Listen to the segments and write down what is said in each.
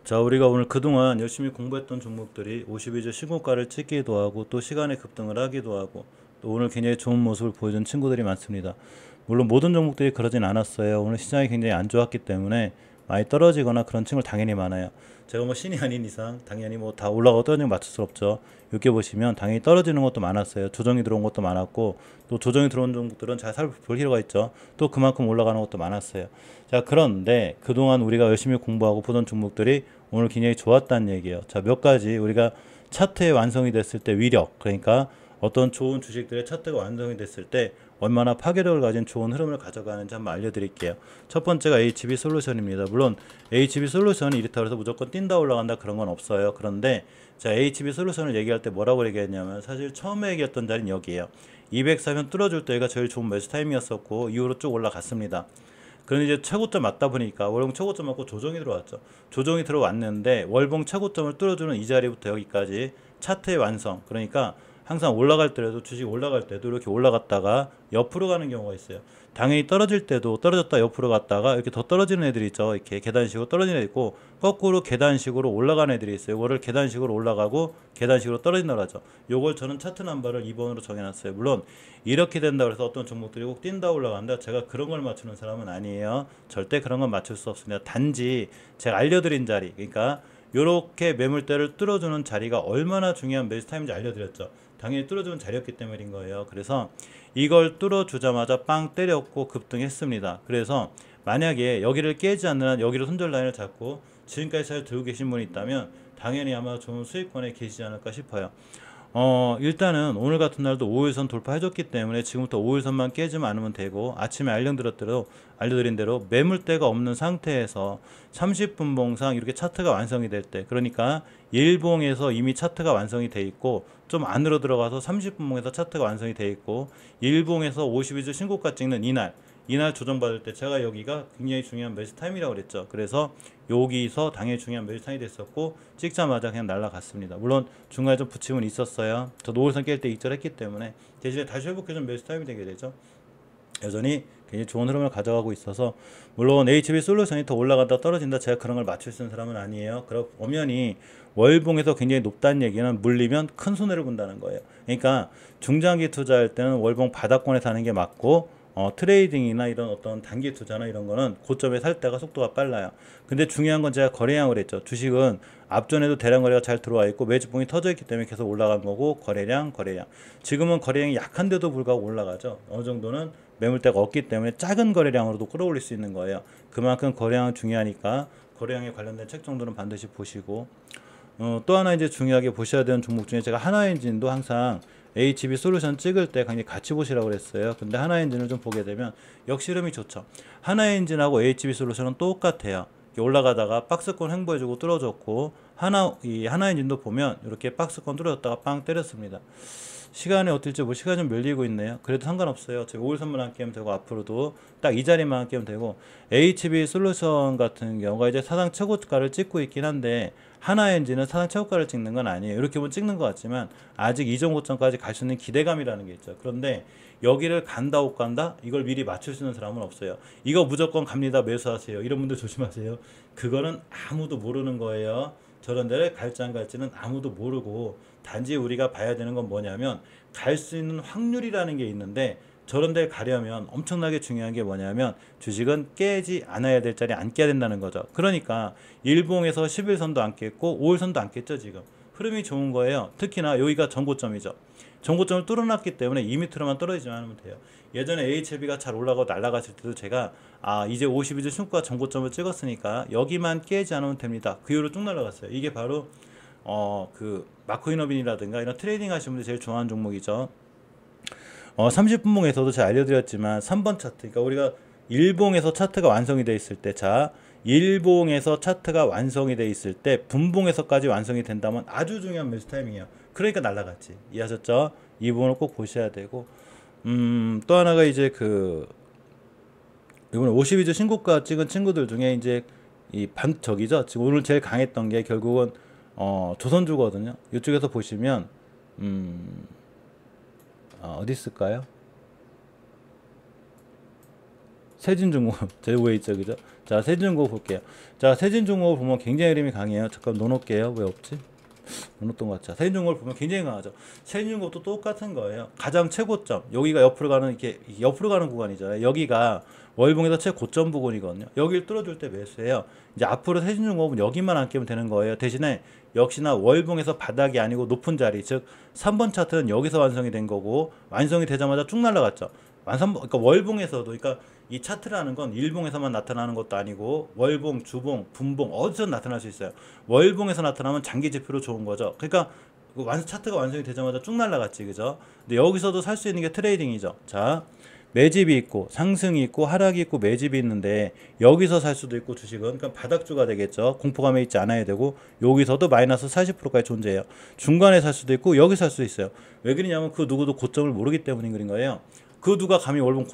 자, 우리가 오늘 그동안 열심히 공부했던 종목들이 52주 신고가를 찍기도 하고 또 시간에 급등을 하기도 하고 또 오늘 굉장히 좋은 모습을 보여준 친구들이 많습니다. 물론 모든 종목들이 그러진 않았어요. 오늘 시장이 굉장히 안 좋았기 때문에 많이 떨어지거나 그런 친구들 당연히 많아요. 제가 뭐 신이 아닌 이상 당연히 뭐 다 올라가고 떨어지는 거 맞출 수 없죠. 이렇게 보시면 당연히 떨어지는 것도 많았어요. 조정이 들어온 것도 많았고 또 조정이 들어온 종목들은 잘 살펴볼 필요가 있죠. 또 그만큼 올라가는 것도 많았어요. 자, 그런데 그동안 우리가 열심히 공부하고 보던 종목들이 오늘 굉장히 좋았다는 얘기예요. 자, 몇 가지 우리가 차트의 완성이 됐을 때 위력, 그러니까 어떤 좋은 주식들의 차트가 완성이 됐을 때 얼마나 파괴력을 가진 좋은 흐름을 가져가는지 한번 알려드릴게요. 첫 번째가 HB 솔루션입니다. 물론 HB 솔루션이 이렇다고 해서 무조건 뛴다 올라간다 그런 건 없어요. 그런데 자, HB 솔루션을 얘기할 때 뭐라고 얘기했냐면 사실 처음에 얘기했던 자리는 여기에요. 204면 뚫어줄 때가 제일 좋은 매수 타임이었었고 이후로 쭉 올라갔습니다. 그런데 이제 최고점 맞다 보니까 월봉 최고점 맞고 조정이 들어왔죠. 조정이 들어왔는데 월봉 최고점을 뚫어주는 이 자리부터 여기까지 차트의 완성. 그러니까 항상 올라갈 때라도 주식 올라갈 때도 이렇게 올라갔다가 옆으로 가는 경우가 있어요. 당연히 떨어질 때도 떨어졌다 옆으로 갔다가 이렇게 더 떨어지는 애들이 있죠. 이렇게 계단식으로 떨어지는 애들 있고 거꾸로 계단식으로 올라가는 애들이 있어요. 이거를 계단식으로 올라가고 계단식으로 떨어진다고 하죠. 요걸 저는 차트 넘버를 2번으로 정해놨어요. 물론 이렇게 된다고 해서 어떤 종목들이 꼭 뛴다 올라간다. 제가 그런 걸 맞추는 사람은 아니에요. 절대 그런 건 맞출 수 없습니다. 단지 제가 알려드린 자리, 그러니까 요렇게 매물대를 뚫어주는 자리가 얼마나 중요한 매수 타임인지 알려드렸죠. 당연히 뚫어주는 자리였기 때문인 거예요. 그래서 이걸 뚫어주자마자 빵 때렸고 급등했습니다. 그래서 만약에 여기를 깨지 않는 한 여기로 손절 라인을 잡고 지금까지 잘 들고 계신 분이 있다면 당연히 아마 좋은 수익권에 계시지 않을까 싶어요. 일단은 오늘 같은 날도 5일선 돌파해줬기 때문에 지금부터 5일선만 깨지면 않으면 되고 아침에 알려드린 대로 매물대가 없는 상태에서 30분 봉상 이렇게 차트가 완성이 될 때, 그러니까 일봉에서 이미 차트가 완성이 돼 있고 좀 안으로 들어가서 30분 봉에서 차트가 완성이 돼 있고 일봉에서 52주 신고가 찍는 이날 조정받을 때 제가 여기가 굉장히 중요한 매수 타임이라고 그랬죠. 그래서 여기서 당연히 중요한 매수 타임이 됐었고 찍자마자 그냥 날아갔습니다. 물론 중간에 좀 붙임은 있었어요. 저도 5일선 깰 때 익절했기 때문에 대신에 다시 회복해준 매수 타임이 되게 되죠. 여전히 굉장히 좋은 흐름을 가져가고 있어서 물론 HB 솔루션이 더 올라간다 떨어진다 제가 그런 걸 맞출 수 있는 사람은 아니에요. 그럼 엄연히 월봉에서 굉장히 높다는 얘기는 물리면 큰 손해를 본다는 거예요. 그러니까 중장기 투자할 때는 월봉 바닥권에 사는 게 맞고 트레이딩이나 이런 어떤 단기 투자나 이런 거는 고점에 살 때가 속도가 빨라요. 근데 중요한 건 제가 거래량을 했죠. 주식은 앞전에도 대량 거래가 잘 들어와 있고 매집봉이 터져 있기 때문에 계속 올라간 거고 거래량. 지금은 거래량이 약한데도 불구하고 올라가죠. 어느 정도는 매물대가 없기 때문에 작은 거래량으로도 끌어올릴 수 있는 거예요. 그만큼 거래량은 중요하니까 거래량에 관련된 책 정도는 반드시 보시고 또 하나 이제 중요하게 보셔야 되는 종목 중에 제가 하나엔진도 항상 HB 솔루션 찍을 때 굉장히 같이 보시라고 그랬어요. 근데 하나엔진을 좀 보게 되면 역시 흐름이 좋죠. 하나엔진하고 HB 솔루션은 똑같아요. 올라가다가 박스권 횡보해주고 뚫어줬고 이 하나엔진도 보면 이렇게 박스권 뚫어졌다가 빵 때렸습니다. 시간이 어떨지 뭐 시간이 좀 밀리고 있네요. 그래도 상관없어요. 제가 5일선만 안 깨면 되고 앞으로도 딱 이 자리만 안 깨면 되고 HB 솔루션 같은 경우가 이제 사상 최고가를 찍고 있긴 한데 하나엔진은 사상 최고가를 찍는 건 아니에요. 이렇게 보면 찍는 것 같지만 아직 이전 고점까지 갈 수 있는 기대감이라는 게 있죠. 그런데 여기를 간다 못 간다 이걸 미리 맞출 수 있는 사람은 없어요. 이거 무조건 갑니다 매수하세요 이런 분들 조심하세요. 그거는 아무도 모르는 거예요. 저런 데를 갈지 안 갈지는 아무도 모르고 단지 우리가 봐야 되는 건 뭐냐면 갈 수 있는 확률이라는 게 있는데 저런 데 가려면 엄청나게 중요한 게 뭐냐면 주식은 깨지 않아야 될 자리에 안 깨야 된다는 거죠. 그러니까 일봉에서 11선도 안 깼고 5일선도 안 깼죠. 지금 흐름이 좋은 거예요. 특히나 여기가 전고점이죠. 전고점을 뚫어놨기 때문에 2m로만 떨어지지만 하면 돼요. 예전에 HLB가 잘 올라가고 날아갔을 때도 제가 이제 52주 신고가 전고점을 찍었으니까 여기만 깨지 않으면 됩니다. 그 이후로 쭉 날아갔어요. 이게 바로 그 마코 이너빈이라든가 이런 트레이딩 하시는 분들이 제일 좋아하는 종목이죠. 30분봉에서도 제가 알려드렸지만 3번 차트, 그러니까 우리가 일봉에서 차트가 완성이 되어 있을 때, 자, 일봉에서 차트가 완성이 되어 있을 때 분봉에서까지 완성이 된다면 아주 중요한 매수 타이밍이에요. 그러니까 날라갔지. 이해하셨죠? 이 부분을 꼭 보셔야 되고, 또 하나가 이제 이번에 52주 신고가 찍은 친구들 중에 이제 저기죠. 지금 오늘 제일 강했던 게 결국은 조선주거든요. 이쪽에서 보시면 어디 있을까요? 세진중공업 제 위에 있죠, 그죠? 자, 세진중공업 볼게요. 자, 세진중공업 보면 굉장히 흐름이 강해요. 잠깐 넣어놓을게요. 왜 없지? 넣어놓던 것 같죠. 세진중공업 보면 굉장히 강하죠. 세진중공업도 똑같은 거예요. 가장 최고점, 여기가 옆으로 가는, 이렇게 옆으로 가는 구간이잖아요. 여기가 월봉에서 최고점 부근이거든요. 여기를 뚫어줄 때 매수해요. 이제 앞으로 세진중공업은 여기만 안 깨면 되는 거예요. 대신에 역시나 월봉에서 바닥이 아니고 높은 자리, 즉 3번 차트는 여기서 완성이 된 거고, 완성이 되자마자 쭉 날아갔죠. 그러니까 월봉에서도, 그러니까 이 차트라는 건 일봉에서만 나타나는 것도 아니고 월봉, 주봉, 분봉 어디서 나타날 수 있어요. 월봉에서 나타나면 장기 지표로 좋은 거죠. 그러니까 차트가 완성이 되자마자 쭉 날아갔지, 그죠? 근데 여기서도 살 수 있는 게 트레이딩이죠. 자, 매집이 있고 상승이 있고 하락이 있고 매집이 있는데 여기서 살 수도 있고 주식은, 그러니까 바닥주가 되겠죠. 공포감에 있지 않아야 되고, 여기서도 마이너스 40%까지 존재해요. 중간에 살 수도 있고 여기 살 수도 있어요. 왜 그러냐면 그 누구도 고점을 모르기 때문인 그런 거예요. 그 누가 감히 월봉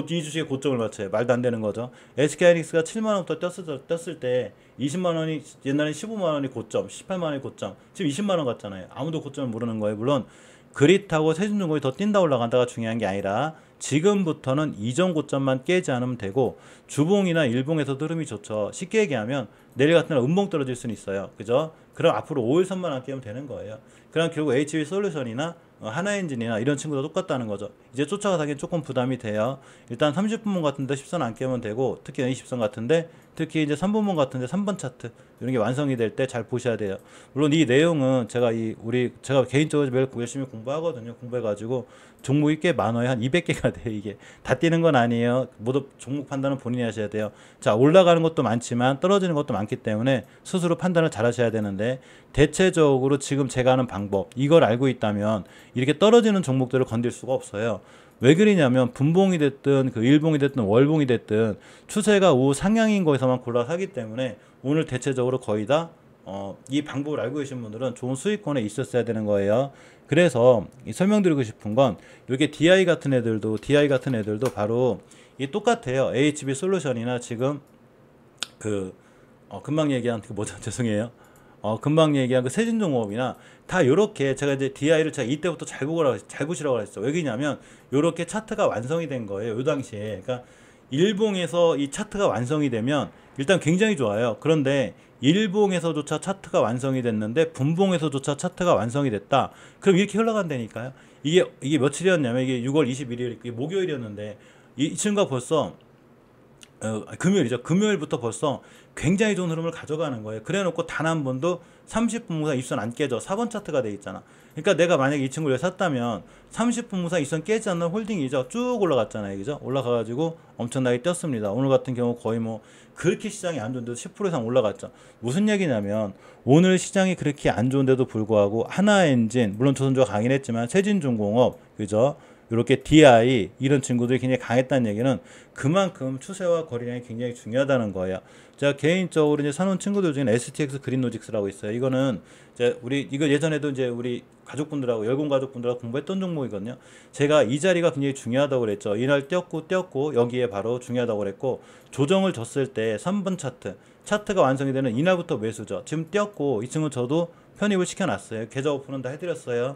이 주식의 고점을 맞춰요. 말도 안 되는 거죠. SK하이닉스가 7만원부터 떴을 때 20만원이, 옛날에 15만원이 고점, 18만원이 고점, 지금 20만원 갔잖아요. 아무도 고점을 모르는 거예요. 물론 그릿하고 세진중공업이 더 뛴다 올라간다가 중요한 게 아니라 지금부터는 이전 고점만 깨지 않으면 되고, 주봉이나 일봉에서도 흐름이 좋죠. 쉽게 얘기하면 내일 같은 날 음봉 떨어질 수는 있어요. 그죠? 그럼 앞으로 5일선만 안 깨면 되는 거예요. 그럼 결국 HB솔루션이나 하나엔진이나 이런 친구도 똑같다는 거죠. 이제 쫓아가기엔 조금 부담이 돼요. 일단 30분봉 같은데 10선 안 깨면 되고, 특히 20선 같은데, 특히 이제 3분봉 같은데 3번 차트 이런 게 완성이 될 때 잘 보셔야 돼요. 물론 이 내용은 제가 제가 개인적으로 매일 열심히 공부하거든요. 공부해가지고 종목이 꽤 많아요. 한 200개가 돼요. 이게 다 뛰는 건 아니에요. 모두 종목 판단은 본인이 하셔야 돼요. 자, 올라가는 것도 많지만 떨어지는 것도 많기 때문에 스스로 판단을 잘 하셔야 되는데, 대체적으로 지금 제가 하는 방법, 이걸 알고 있다면 이렇게 떨어지는 종목들을 건들 수가 없어요. 왜 그러냐면 분봉이 됐든 그 일봉이 됐든 월봉이 됐든 추세가 우상향인 거에서만 골라 사기 때문에, 오늘 대체적으로 거의 다 이 방법을 알고 계신 분들은 좋은 수익권에 있었어야 되는 거예요. 그래서 설명드리고 싶은 건, 이게 DI 같은 애들도 바로 이 똑같아요. HB 솔루션이나 지금 금방 얘기한 그 뭐죠? 죄송해요. 금방 얘기한 그 세진종업이나 다 요렇게, 제가 이제 DI를 제가 이때부터 잘 보시라고 했죠. 왜 그러냐면 요렇게 차트가 완성이 된 거예요. 요 당시에. 그러니까 일봉에서 이 차트가 완성이 되면 일단 굉장히 좋아요. 그런데 일봉에서조차 차트가 완성이 됐는데 분봉에서조차 차트가 완성이 됐다. 그럼 이렇게 흘러간다니까요. 이게 며칠이었냐면, 이게 6월 21일, 이게 목요일이었는데 이 친구가 벌써 금요일이죠. 금요일부터 벌써 굉장히 좋은 흐름을 가져가는 거예요. 그래 놓고 단 한 번도 30분 무사 입선 안 깨져. 4번 차트가 돼 있잖아. 그러니까 내가 만약에 이 친구를 샀다면 30분 무사 입선 깨지 않는 홀딩이죠. 쭉 올라갔잖아요. 그죠? 올라가가지고 엄청나게 뛰었습니다. 오늘 같은 경우 거의 뭐 그렇게 시장이 안 좋은데도 10% 이상 올라갔죠. 무슨 얘기냐면, 오늘 시장이 그렇게 안 좋은데도 불구하고 하나엔진, 물론 조선주가 강긴 했지만 세진중공업, 그죠? 이렇게 DI 이런 친구들이 굉장히 강했다는 얘기는 그만큼 추세와 거래량이 굉장히 중요하다는 거예요. 제가 개인적으로 이제 사놓은 친구들 중에 STX 그린로직스라고 있어요. 이거는 이거 예전에도 이제 우리 가족분들하고, 열공 가족분들하고 공부했던 종목이거든요. 제가 이 자리가 굉장히 중요하다고 그랬죠. 이날 뛰었고 여기에 바로 중요하다고 그랬고, 조정을 줬을 때 3번 차트가 완성이 되는 이날부터 매수죠. 지금 뛰었고 이 친구 저도 편입을 시켜놨어요. 계좌 오픈은 다 해드렸어요.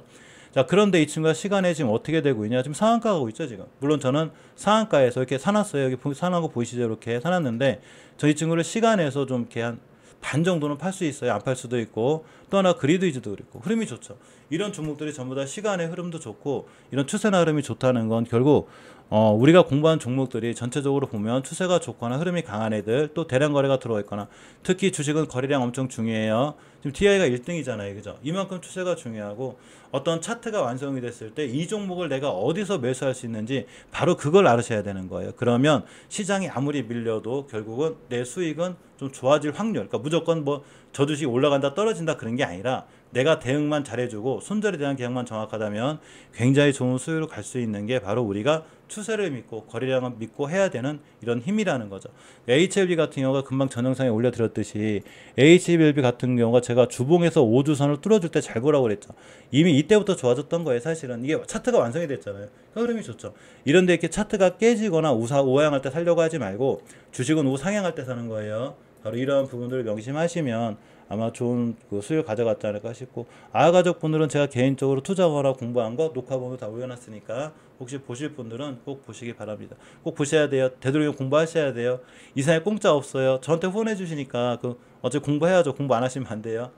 자, 그런데 이 친구가 시간에 지금 어떻게 되고 있냐? 지금 상한가 가고 있죠, 지금. 물론 저는 상한가에서 이렇게 사놨어요. 여기 사놓은 거 보이시죠? 이렇게 사놨는데, 저 이 친구를 시간에서 좀 이렇게 한 반 정도는 팔 수 있어요. 안 팔 수도 있고, 또 하나 그리드이즈도 그렇고, 흐름이 좋죠. 이런 종목들이 전부 다 시간의 흐름도 좋고, 이런 추세나 흐름이 좋다는 건 결국 우리가 공부한 종목들이 전체적으로 보면 추세가 좋거나 흐름이 강한 애들, 또 대량 거래가 들어와 있거나, 특히 주식은 거래량 엄청 중요해요. 지금 DI가 1등이잖아요. 그죠? 이만큼 추세가 중요하고, 어떤 차트가 완성이 됐을 때 이 종목을 내가 어디서 매수할 수 있는지 바로 그걸 알으셔야 되는 거예요. 그러면 시장이 아무리 밀려도 결국은 내 수익은 좀 좋아질 확률, 그러니까 무조건 뭐 저 주식이 올라간다 떨어진다 그런 게 아니라, 내가 대응만 잘해주고 손절에 대한 계약만 정확하다면 굉장히 좋은 수익으로 갈 수 있는 게 바로 우리가 추세를 믿고 거래량을 믿고 해야 되는 이런 힘이라는 거죠. HLB 같은 경우가 금방 전 영상에 올려드렸듯이, HLB 같은 경우가 제가 주봉에서 5주선을 뚫어줄 때 잘 보라고 그랬죠. 이미 이때부터 좋아졌던 거예요. 사실은 이게 차트가 완성이 됐잖아요. 흐름이 좋죠. 이런데 이렇게 차트가 깨지거나 우상향할 때 살려고 하지 말고, 주식은 우상향할 때 사는 거예요. 바로 이러한 부분들을 명심하시면 아마 좋은 그 수익을 가져갔지 않을까 싶고, 아가족분들은 제가 개인적으로 투자하거나 공부한 거 녹화본도 다 올려놨으니까 혹시 보실 분들은 꼭 보시기 바랍니다. 꼭 보셔야 돼요. 되도록이면 공부하셔야 돼요. 이 세상에 공짜 없어요. 저한테 후원해 주시니까 어차피 공부해야죠. 공부 안 하시면 안 돼요.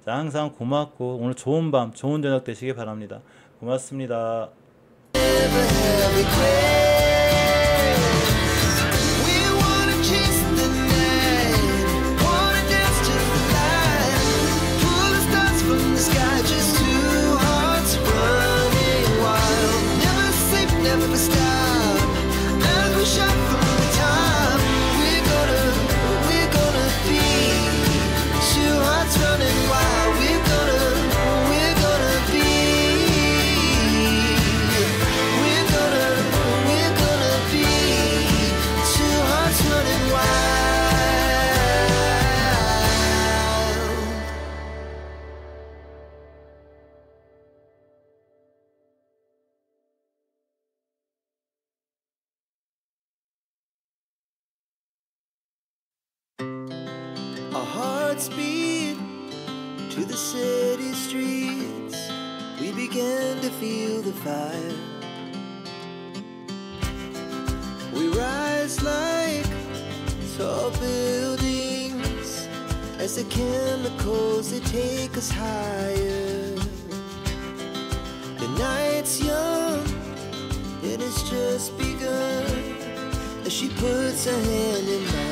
자, 항상 고맙고 오늘 좋은 밤, 좋은 저녁 되시기 바랍니다. 고맙습니다. Our hearts beat to the city streets. We began to feel the fire. We rise like tall buildings as the chemicals they take us higher. The night's young, it has just begun as she puts her hand in mine.